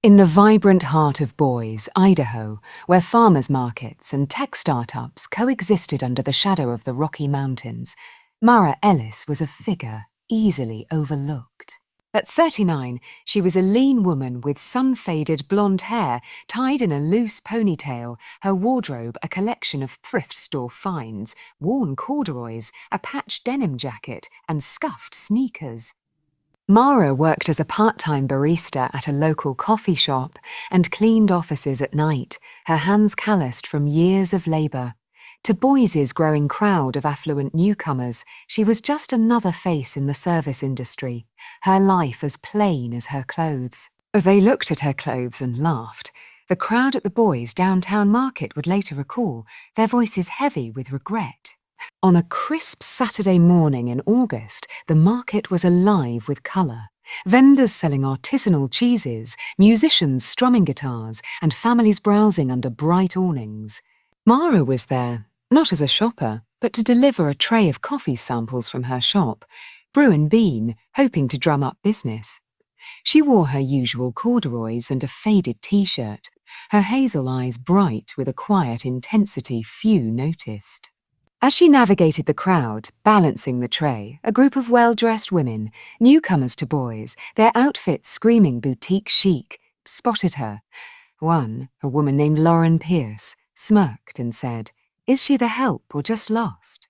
In the vibrant heart of Boise, Idaho, where farmers' markets and tech startups coexisted under the shadow of the Rocky Mountains, Mara Ellis was a figure easily overlooked. At 39, she was a lean woman with sun-faded blonde hair tied in a loose ponytail, her wardrobe a collection of thrift store finds, worn corduroys, a patched denim jacket, and scuffed sneakers. Mara worked as a part-time barista at a local coffee shop and cleaned offices at night, her hands calloused from years of labour. To Boise's growing crowd of affluent newcomers, she was just another face in the service industry, her life as plain as her clothes. They looked at her clothes and laughed. The crowd at the Boise downtown market would later recall, their voices heavy with regret. On a crisp Saturday morning in August, the market was alive with colour. Vendors selling artisanal cheeses, musicians strumming guitars, and families browsing under bright awnings. Mara was there, not as a shopper, but to deliver a tray of coffee samples from her shop, brew and bean, hoping to drum up business. She wore her usual corduroys and a faded t-shirt, her hazel eyes bright with a quiet intensity few noticed. As she navigated the crowd, balancing the tray, a group of well-dressed women, newcomers to Boise, their outfits screaming boutique chic, spotted her. One, a woman named Lauren Pierce, smirked and said, "Is she the help or just lost?"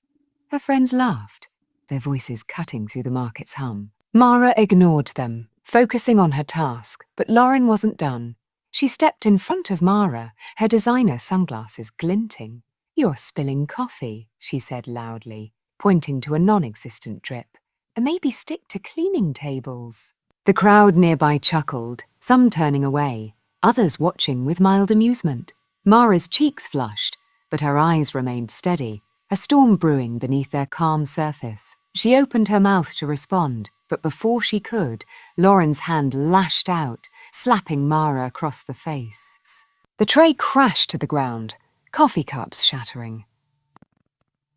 Her friends laughed, their voices cutting through the market's hum. Mara ignored them, focusing on her task, but Lauren wasn't done. She stepped in front of Mara, her designer sunglasses glinting. "You're spilling coffee," she said loudly, pointing to a non-existent drip. "Maybe stick to cleaning tables." The crowd nearby chuckled, some turning away, others watching with mild amusement. Mara's cheeks flushed, but her eyes remained steady, a storm brewing beneath their calm surface. She opened her mouth to respond, but before she could, Lauren's hand lashed out, slapping Mara across the face. The tray crashed to the ground, coffee cups shattering.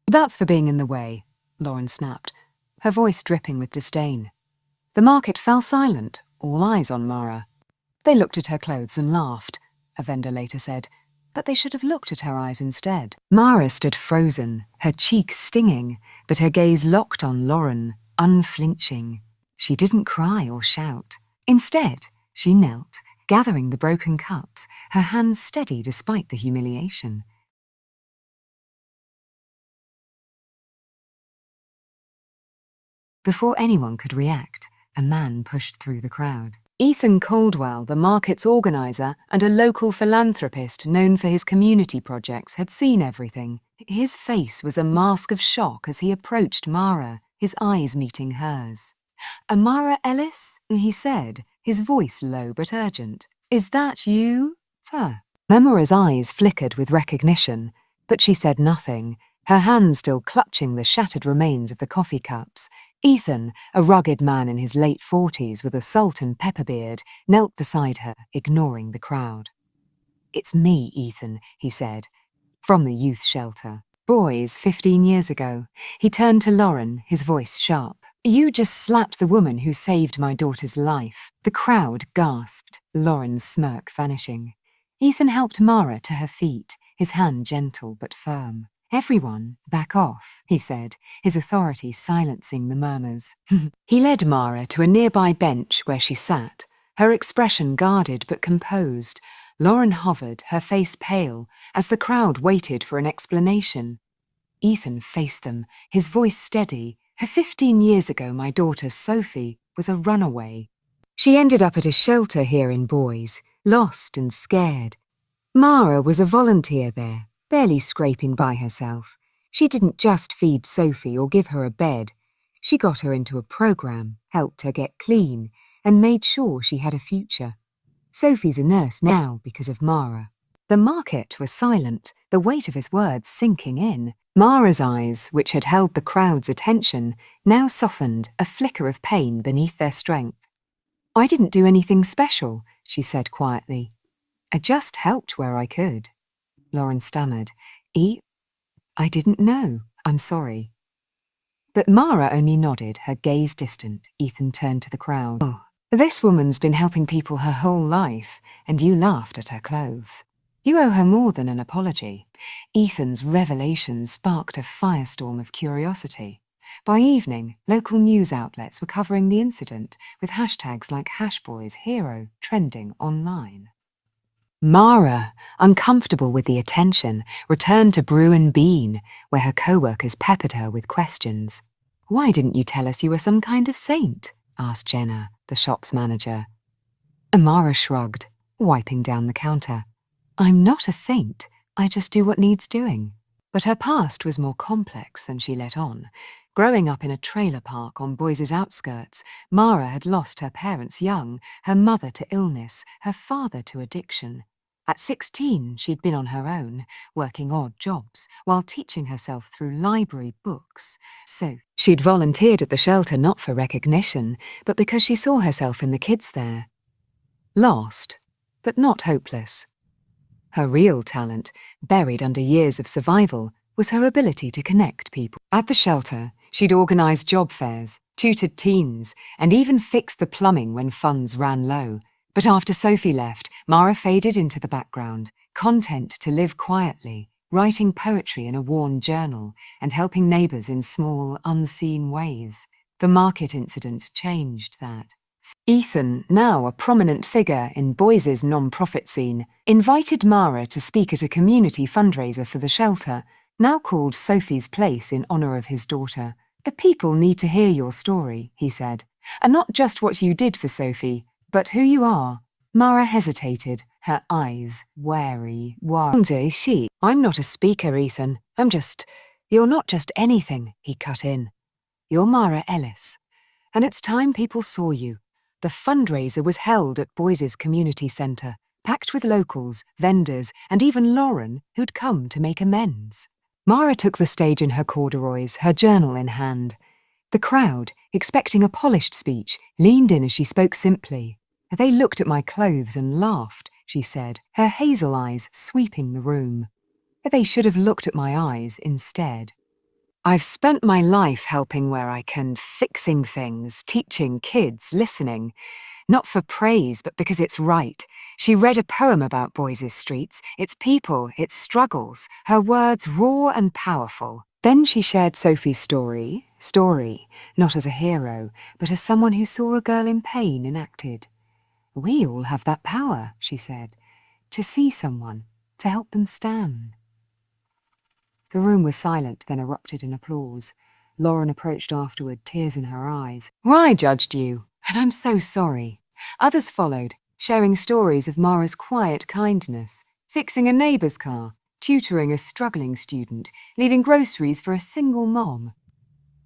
"That's for being in the way," Lauren snapped, her voice dripping with disdain. The market fell silent, all eyes on Mara. "They looked at her clothes and laughed," a vendor later said, "but they should have looked at her eyes instead." Mara stood frozen, her cheeks stinging, but her gaze locked on Lauren, unflinching. She didn't cry or shout. Instead, she knelt, gathering the broken cups, her hands steady despite the humiliation. Before anyone could react, a man pushed through the crowd. Ethan Caldwell, the market's organizer and a local philanthropist known for his community projects, had seen everything. His face was a mask of shock as he approached Mara, his eyes meeting hers. "Mara Ellis?" he said, his voice low but urgent. "Is that you?" Mara's eyes flickered with recognition, but she said nothing, her hands still clutching the shattered remains of the coffee cups. Ethan, a rugged man in his late 40s with a salt and pepper beard, knelt beside her, ignoring the crowd. "It's me, Ethan," he said, from the youth shelter. "Boys, 15 years ago." He turned to Lauren, his voice sharp. "You just slapped the woman who saved my daughter's life." The crowd gasped, Lauren's smirk vanishing. Ethan helped Mara to her feet, his hand gentle but firm. "Everyone, back off," he said, his authority silencing the murmurs. He led Mara to a nearby bench where she sat, her expression guarded but composed. Lauren hovered, her face pale, as the crowd waited for an explanation. Ethan faced them, his voice steady. "15 years ago, my daughter, Sophie, was a runaway. She ended up at a shelter here in Boise, lost and scared. Mara was a volunteer there, barely scraping by herself. She didn't just feed Sophie or give her a bed. She got her into a program, helped her get clean, and made sure she had a future. Sophie's a nurse now because of Mara." The market was silent, the weight of his words sinking in. Mara's eyes, which had held the crowd's attention, now softened, a flicker of pain beneath their strength. "I didn't do anything special," she said quietly. "I just helped where I could." Lauren stammered. I didn't know. I'm sorry." But Mara only nodded, her gaze distant. Ethan turned to the crowd. "Oh, This woman's been helping people her whole life, and you laughed at her clothes. You owe her more than an apology. Ethan's revelation sparked a firestorm of curiosity. By evening, local news outlets were covering the incident, with hashtags like #HashBoysHero trending online. Mara, uncomfortable with the attention, returned to Brew and Bean, where her co-workers peppered her with questions. "Why didn't you tell us you were some kind of saint?" asked Jenna, the shop's manager. Mara shrugged, wiping down the counter. "I'm not a saint, I just do what needs doing." But her past was more complex than she let on. Growing up in a trailer park on Boise's outskirts, Mara had lost her parents young, her mother to illness, her father to addiction. At 16, she'd been on her own, working odd jobs, while teaching herself through library books. So she'd volunteered at the shelter not for recognition, but because she saw herself in the kids there. Lost, but not hopeless. Her real talent, buried under years of survival, was her ability to connect people. At the shelter, she'd organised job fairs, tutored teens, and even fixed the plumbing when funds ran low. But after Sophie left, Mara faded into the background, content to live quietly, writing poetry in a worn journal, and helping neighbours in small, unseen ways. The market incident changed that. Ethan, now a prominent figure in Boise's non-profit scene, invited Mara to speak at a community fundraiser for the shelter, now called Sophie's Place in honour of his daughter. "People need to hear your story," he said, "and not just what you did for Sophie, but who you are." Mara hesitated, her eyes wary. She. "I'm not a speaker, Ethan. You're not just anything," he cut in. "You're Mara Ellis. And it's time people saw you." The fundraiser was held at Boise's community centre, packed with locals, vendors, and even Lauren, who'd come to make amends. Mara took the stage in her corduroys, her journal in hand. The crowd, expecting a polished speech, leaned in as she spoke simply. "They looked at my clothes and laughed," she said, her hazel eyes sweeping the room. "They should have looked at my eyes instead. I've spent my life helping where I can, fixing things, teaching kids, listening. Not for praise, but because it's right." She read a poem about Boise's streets, its people, its struggles, her words raw and powerful. Then she shared Sophie's story, not as a hero, but as someone who saw a girl in pain enacted. "We all have that power," she said, "to see someone, to help them stand." The room was silent, then erupted in applause. Lauren approached afterward, tears in her eyes. "Well, I judged you, and I'm so sorry." Others followed, sharing stories of Mara's quiet kindness, fixing a neighbour's car, tutoring a struggling student, leaving groceries for a single mom.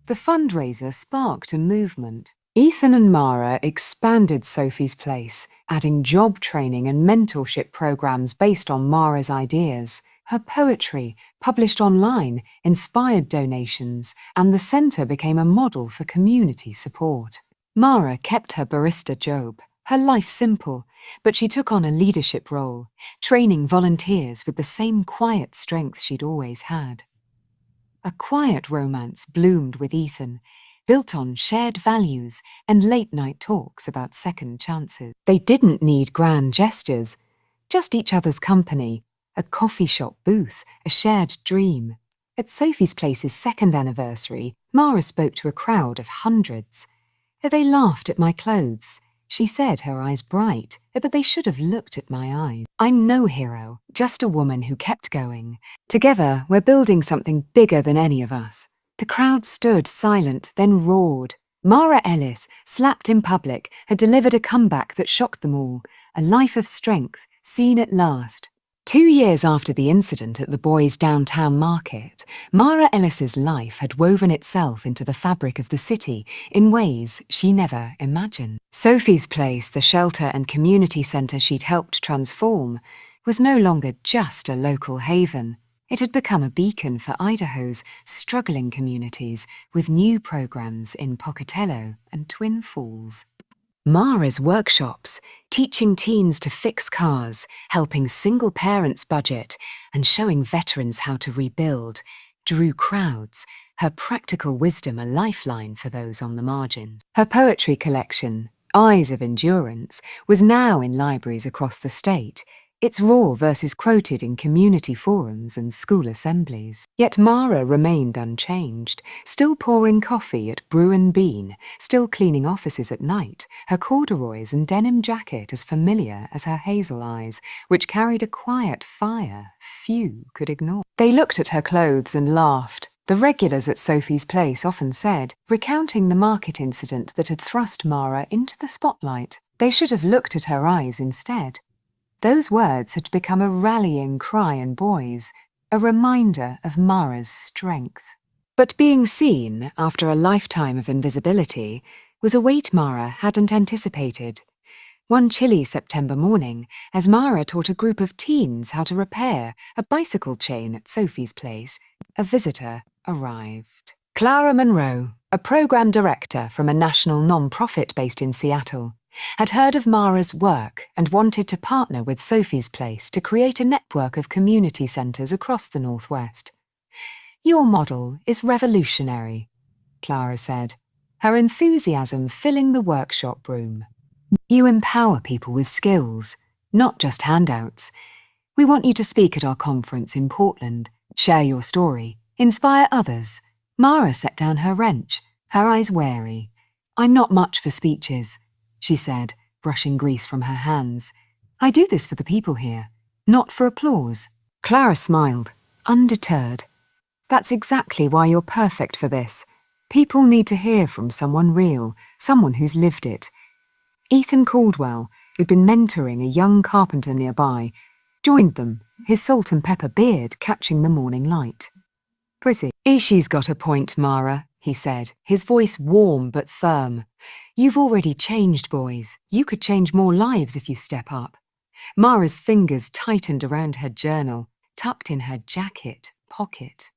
The fundraiser sparked a movement. Ethan and Mara expanded Sophie's Place, adding job training and mentorship programs based on Mara's ideas. Her poetry, published online, inspired donations, and the centre became a model for community support. Mara kept her barista job, her life simple, but she took on a leadership role, training volunteers with the same quiet strength she'd always had. A quiet romance bloomed with Ethan, built on shared values and late-night talks about second chances. They didn't need grand gestures, just each other's company, a coffee shop booth, a shared dream. At Sophie's Place's second anniversary, Mara spoke to a crowd of hundreds. "They laughed at my clothes," she said, her eyes bright, "but they should have looked at my eyes. I'm no hero, just a woman who kept going. Together, we're building something bigger than any of us." The crowd stood silent, then roared. Mara Ellis, slapped in public, had delivered a comeback that shocked them all, a life of strength, seen at last. 2 years after the incident at the boys' downtown market, Mara Ellis's life had woven itself into the fabric of the city in ways she never imagined. Sophie's Place, the shelter and community centre she'd helped transform, was no longer just a local haven. It had become a beacon for Idaho's struggling communities, with new programs in Pocatello and Twin Falls. Mara's workshops, teaching teens to fix cars, helping single parents budget, and showing veterans how to rebuild, drew crowds, her practical wisdom a lifeline for those on the margins. Her poetry collection, Eyes of Endurance was now in libraries across the state, its raw verses quoted in community forums and school assemblies. Yet Mara remained unchanged, still pouring coffee at Brew and Bean, still cleaning offices at night, her corduroys and denim jacket as familiar as her hazel eyes, which carried a quiet fire few could ignore. They looked at her clothes and laughed. The regulars at Sophie's Place often said, recounting the market incident that had thrust Mara into the spotlight. They should have looked at her eyes instead. Those words had become a rallying cry in boys, a reminder of Mara's strength. But being seen, after a lifetime of invisibility, was a weight Mara hadn't anticipated. One chilly September morning, as Mara taught a group of teens how to repair a bicycle chain at Sophie's Place, a visitor arrived. Clara Monroe, a program director from a national non-profit based in Seattle, had heard of Mara's work and wanted to partner with Sophie's Place to create a network of community centres across the Northwest. "Your model is revolutionary," Clara said, her enthusiasm filling the workshop room. "You empower people with skills, not just handouts. We want you to speak at our conference in Portland, share your story, inspire others." Mara set down her wrench, her eyes wary. "I'm not much for speeches," she said, brushing grease from her hands. "I do this for the people here, not for applause." Clara smiled, undeterred. "That's exactly why you're perfect for this. People need to hear from someone real, someone who's lived it." Ethan Caldwell, who'd been mentoring a young carpenter nearby, joined them, his salt and pepper beard catching the morning light. "Pretty. She's got a point, Mara," he said, his voice warm but firm. "You've already changed, boys. You could change more lives if you step up." Mara's fingers tightened around her journal, tucked in her jacket pocket.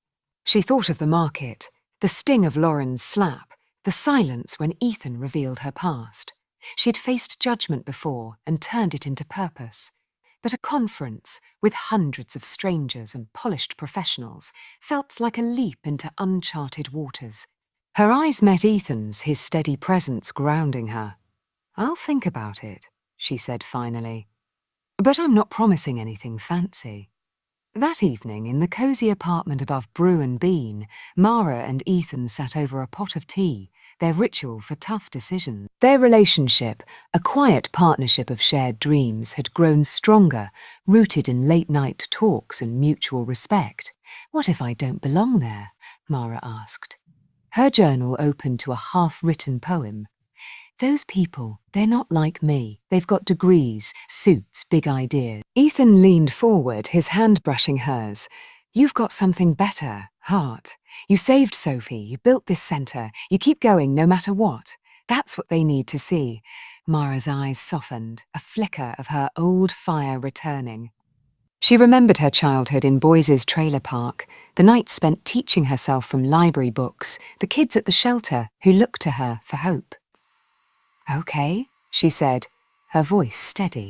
She thought of the market, the sting of Lauren's slap, the silence when Ethan revealed her past. She'd faced judgment before and turned it into purpose. But a conference, with hundreds of strangers and polished professionals, felt like a leap into uncharted waters. Her eyes met Ethan's, his steady presence grounding her. "I'll think about it," she said finally. "But I'm not promising anything fancy." That evening, in the cosy apartment above Brew and Bean, Mara and Ethan sat over a pot of tea, their ritual for tough decisions. Their relationship, a quiet partnership of shared dreams, had grown stronger, rooted in late-night talks and mutual respect. "What if I don't belong there?" Mara asked. Her journal opened to a half-written poem. "Those people, they're not like me. They've got degrees, suits, big ideas." Ethan leaned forward, his hand brushing hers. "You've got something better, heart. You saved Sophie, you built this centre, you keep going no matter what. That's what they need to see." Mara's eyes softened, a flicker of her old fire returning. She remembered her childhood in Boyce's trailer park, the nights spent teaching herself from library books, the kids at the shelter who looked to her for hope. "Okay," she said, her voice steady.